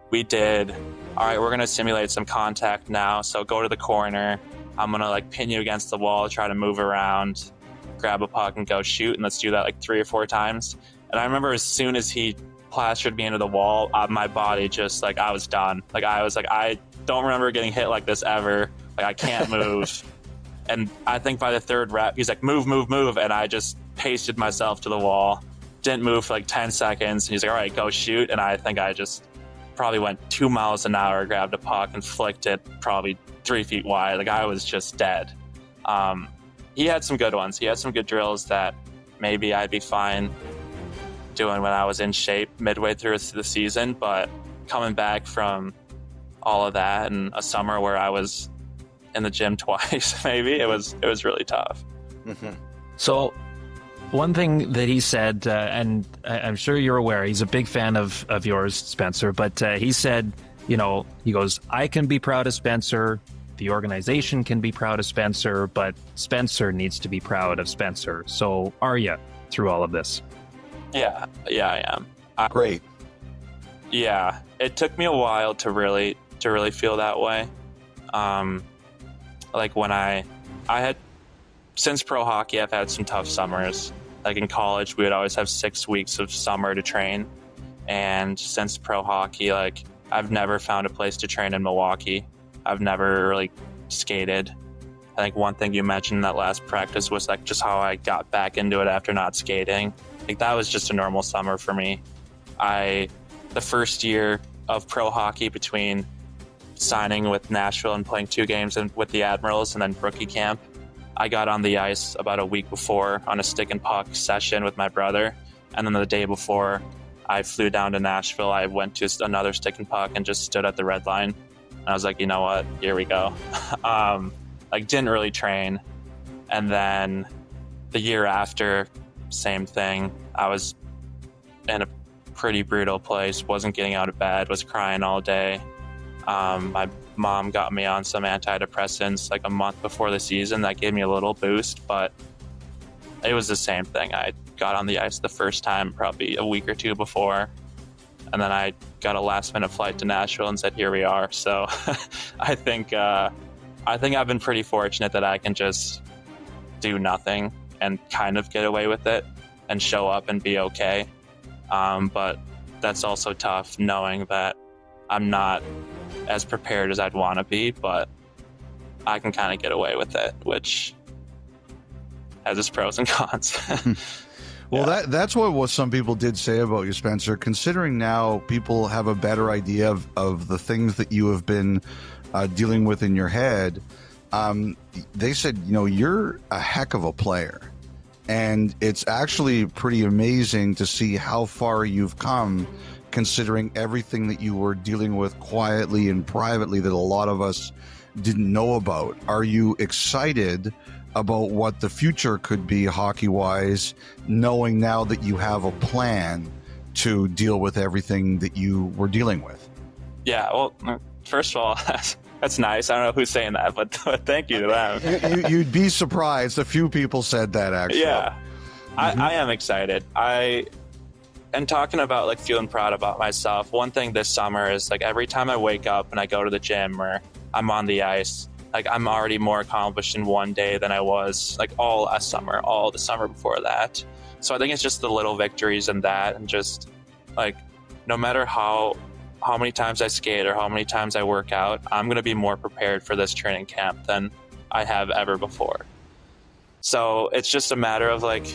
We did, all right, we're going to simulate some contact now. So go to the corner. I'm going to like pin you against the wall, try to move around, grab a puck and go shoot. And let's do that like 3 or 4 times. And I remember as soon as he plastered me into the wall, my body just like, I was done. Like I was like, I don't remember getting hit like this ever. Like I can't move. And I think by the 3rd rep, he's like, move, move, move. And I just pasted myself to the wall. Didn't move for like 10 seconds. And he's like, all right, go shoot. And I think I just probably went 2 miles an hour, grabbed a puck and flicked it probably 3 feet wide. Like I was just dead. He had some good ones. He had some good drills that maybe I'd be fine doing when I was in shape midway through the season. But coming back from all of that and a summer where I was in the gym twice, maybe it was really tough. Mm-hmm. So one thing that he said, and I'm sure you're aware, he's a big fan of yours, Spencer, but he said, he goes, I can be proud of Spencer, the organization can be proud of Spencer, but Spencer needs to be proud of Spencer. So are you through all of this? Yeah, I am. Great. Yeah, it took me a while to really feel that way. Like when I had, since pro hockey, I've had some tough summers. Like in college, we would always have 6 weeks of summer to train. And since pro hockey, like I've never found a place to train in Milwaukee. I've never really skated. I think one thing you mentioned in that last practice was like just how I got back into it after not skating. Like that was just a normal summer for me. The first year of pro hockey, between signing with Nashville and playing 2 games with the Admirals and then rookie camp, I got on the ice about a week before on a stick and puck session with my brother. And then the day before I flew down to Nashville, I went to another stick and puck and just stood at the red line. And I was like, you know what, here we go. Like didn't really train. And then the year after, same thing. I was in a pretty brutal place, wasn't getting out of bed, was crying all day. My mom got me on some antidepressants like a month before the season. That gave me a little boost, but it was the same thing. I got on the ice the first time probably a week or 2 before, and then I got a last-minute flight to Nashville and said, here we are. So I think I've been pretty fortunate that I can just do nothing and kind of get away with it and show up and be okay. But that's also tough, knowing that I'm not as prepared as I'd want to be, but I can kind of get away with it, which has its pros and cons. Well, that's what some people did say about you, Spencer. Considering now people have a better idea of the things that you have been dealing with in your head, they said, you're a heck of a player. And it's actually pretty amazing to see how far you've come, considering everything that you were dealing with quietly and privately that a lot of us didn't know about. Are you excited about what the future could be hockey-wise, knowing now that you have a plan to deal with everything that you were dealing with? Yeah, well, first of all, that's nice. I don't know who's saying that, but thank you to them. You'd be surprised. A few people said that, actually. Yeah, I am excited. And talking about like feeling proud about myself, one thing this summer is like every time I wake up and I go to the gym or I'm on the ice, like I'm already more accomplished in one day than I was like all last summer, all the summer before that. So I think it's just the little victories in that, and just like no matter how many times I skate or how many times I work out, I'm going to be more prepared for this training camp than I have ever before. So it's just a matter of like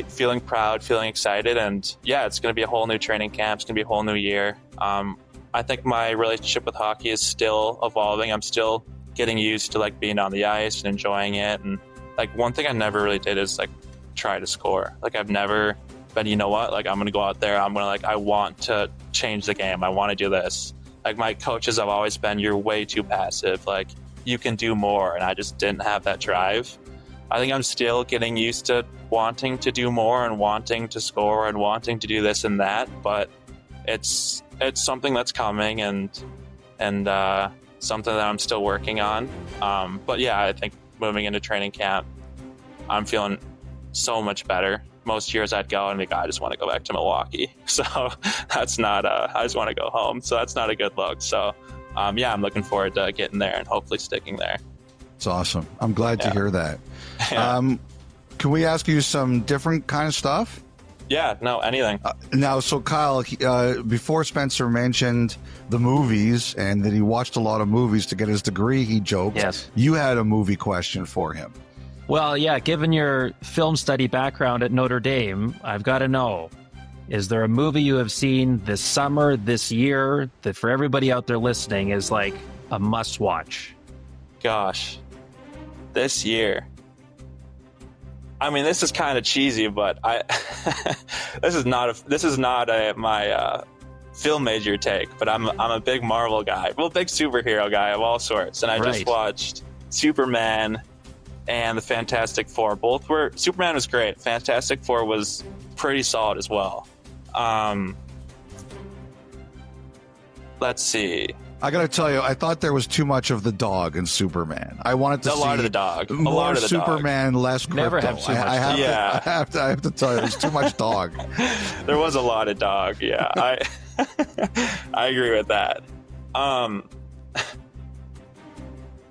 feeling proud, feeling excited, and yeah, it's going to be a whole new training camp. It's going to be a whole new year. I think my relationship with hockey is still evolving. I'm still getting used to like being on the ice and enjoying it. And like one thing I never really did is like try to score. Like I've never been, you know what, like I'm going to go out there. I'm going to like, I want to change the game. I want to do this. Like my coaches have always been, you're way too passive. Like you can do more. And I just didn't have that drive. I think I'm still getting used to wanting to do more and wanting to score and wanting to do this and that, but it's something that's coming and something that I'm still working on. But yeah, I think moving into training camp, I'm feeling so much better. most years I'd go and be like, I just want to go back to Milwaukee. So that's not, I just want to go home. So that's not a good look. So yeah, I'm looking forward to getting there and hopefully sticking there. It's awesome. I'm glad to hear that. Yeah. Can we ask you some different kind of stuff? Yeah, no, anything. Now, so Kyle, before Spencer mentioned the movies and that he watched a lot of movies to get his degree, he joked. Yes. You had a movie question for him. Well, yeah, given your film study background at Notre Dame, I've got to know, is there a movie you have seen this summer, this year, that for everybody out there listening is like a must watch? Gosh, this year. I mean, this is kind of cheesy, but this is not my film major take. But I'm a big Marvel guy, big superhero guy of all sorts, and I just watched Superman and the Fantastic Four. Both were Superman was great. Fantastic Four was pretty solid as well. Let's see. I got to tell you, I thought there was too much of the dog in Superman. I wanted to see a lot of the dog. More Superman, less crypto. Never have too much. I have to tell you, there's too much dog. There was a lot of dog. Yeah, I agree with that.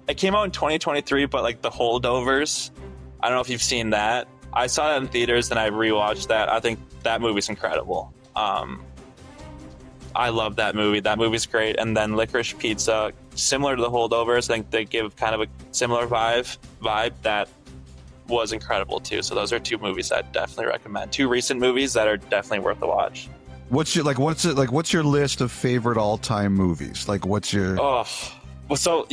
It came out in 2023, but like The Holdovers, I don't know if you've seen that. I saw that in theaters, and I rewatched that. I think that movie's incredible. I love that movie. That movie's great. And then Licorice Pizza, similar to The Holdovers, I think they give kind of a similar vibe that was incredible too. So those are two movies I'd definitely recommend. Two recent movies that are definitely worth a watch. What's your list of favorite all-time movies? Like, what's your... Oh, well, so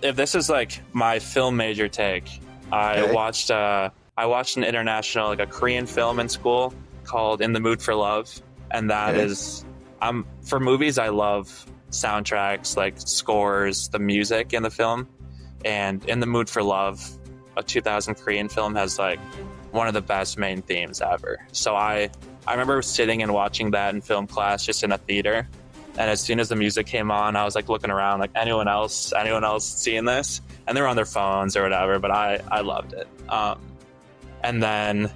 if this is like my film major take, I watched an international, like a Korean film in school called In the Mood for Love. And that is... for movies, I love soundtracks, like scores, the music in the film. And In the Mood for Love, a 2000 Korean film, has like one of the best main themes ever. So I remember sitting and watching that in film class, just in a theater. And as soon as the music came on, I was like looking around, like anyone else seeing this? And they were on their phones or whatever, but I loved it. And then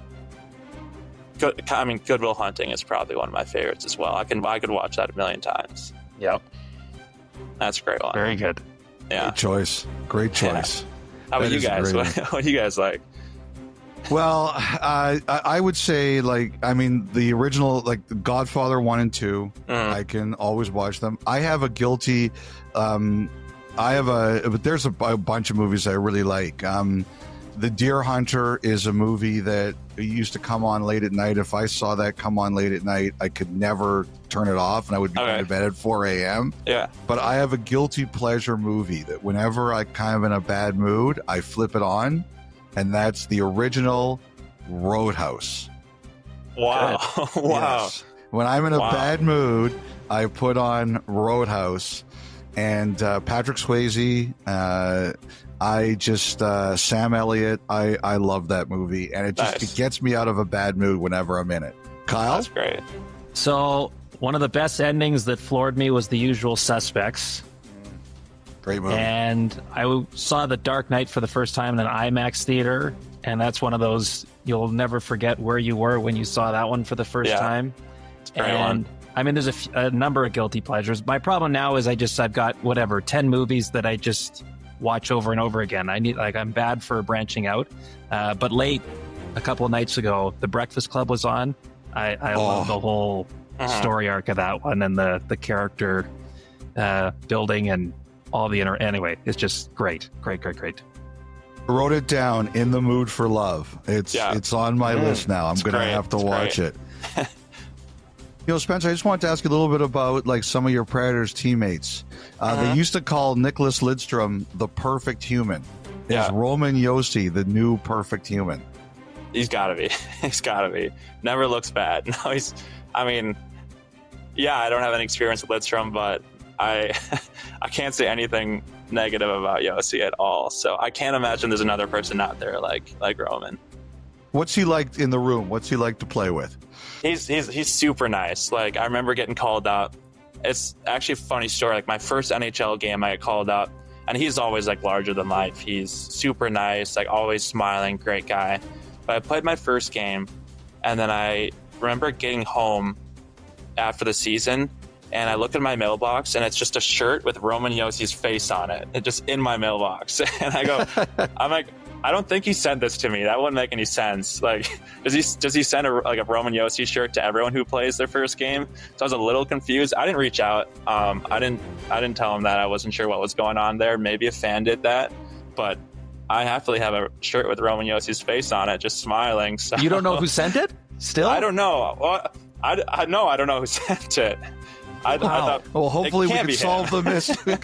Good Will Hunting is probably one of my favorites as well. I could watch that a million times. Yep. That's a great one. Very good. Yeah. Great choice. Yeah. How about you guys? What do you guys like? Well, I would say, the original, like The Godfather 1 and 2, I can always watch them. I have a guilty, but there's a bunch of movies I really like. The Deer Hunter is a movie that used to come on late at night. If I saw that come on late at night, I could never turn it off, and I would be going to bed at 4 a.m. Yeah. But I have a guilty pleasure movie that whenever I kind of in a bad mood, I flip it on, and that's the original Roadhouse. Wow. Wow. Yes. When I'm in a bad mood, I put on Roadhouse, and Patrick Swayze, Sam Elliott, I love that movie, and it gets me out of a bad mood whenever I'm in it. Kyle? That's great. So one of the best endings that floored me was The Usual Suspects. Great movie. And I saw The Dark Knight for the first time in an IMAX theater, and that's one of those you'll never forget where you were when you saw that one for the first time. It's a great one. I mean, there's a number of guilty pleasures. My problem now is I've got 10 movies that I just watch over and over again. I'm bad for branching out. But late, a couple of nights ago, The Breakfast Club was on. I love the whole story arc of that one, and the character building and all the anyway, it's just great. Wrote it down, In the Mood for Love. It's on my list now. I'm going to have to watch it. Spencer, I just wanted to ask you a little bit about some of your Predators teammates. They used to call Nicholas Lidstrom the perfect human. Is Roman Josi the new perfect human? He's got to be. He's got to be. Never looks bad. No, I don't have any experience with Lidstrom, but I can't say anything negative about Josi at all. So I can't imagine there's another person out there like Roman. What's he like in the room? What's he like to play with? He's super nice. I remember getting called up. It's actually a funny story. My first NHL game, I got called up, and he's always larger than life. He's super nice, always smiling, great guy. But I played my first game, And then I remember getting home after the season, and I look at my mailbox, and it's just a shirt with Roman Jossi's face on it. It's just in my mailbox. And I'm like, I don't think he sent this to me. That wouldn't make any sense. Like, does he send a Roman Josi shirt to everyone who plays their first game? So I was a little confused. I didn't reach out. I didn't tell him that. I wasn't sure what was going on there. Maybe a fan did that, but I happily have a shirt with Roman Jossi's face on it, just smiling. So. You don't know who sent it? Still? I don't know. Well, I don't know who sent it. I thought, well, hopefully we can solve the mystery.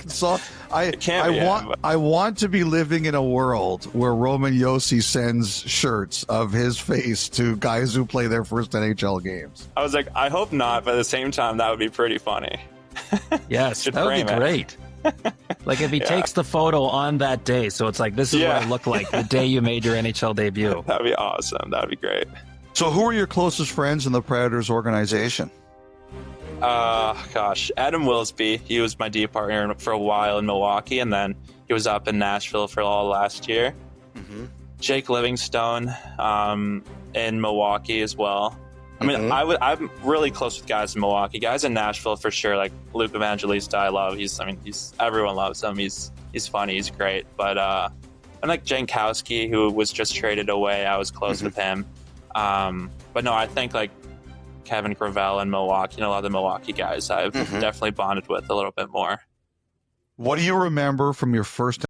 I want to be living in a world where Roman Josi sends shirts of his face to guys who play their first NHL games. I was like, I hope not, but at the same time, that would be pretty funny. Yes, that would be great. Like if he takes the photo on that day, so it's like, this is what I look like the day you made your NHL debut. That'd be awesome. That'd be great. So who are your closest friends in the Predators organization? Gosh, Adam Wilsby. He was my D partner for a while in Milwaukee, and then he was up in Nashville for all last year. Mm-hmm. Jake Livingstone, in Milwaukee as well. I mean, I'm really close with guys in Milwaukee. Guys in Nashville for sure, like Luke Evangelista. I love. Everyone loves him. He's funny. He's great. But and like Jankowski, who was just traded away. I was close with him. But no, I think like Kevin Gravel in Milwaukee, a lot of the Milwaukee guys I've definitely bonded with a little bit more. What do you remember from your first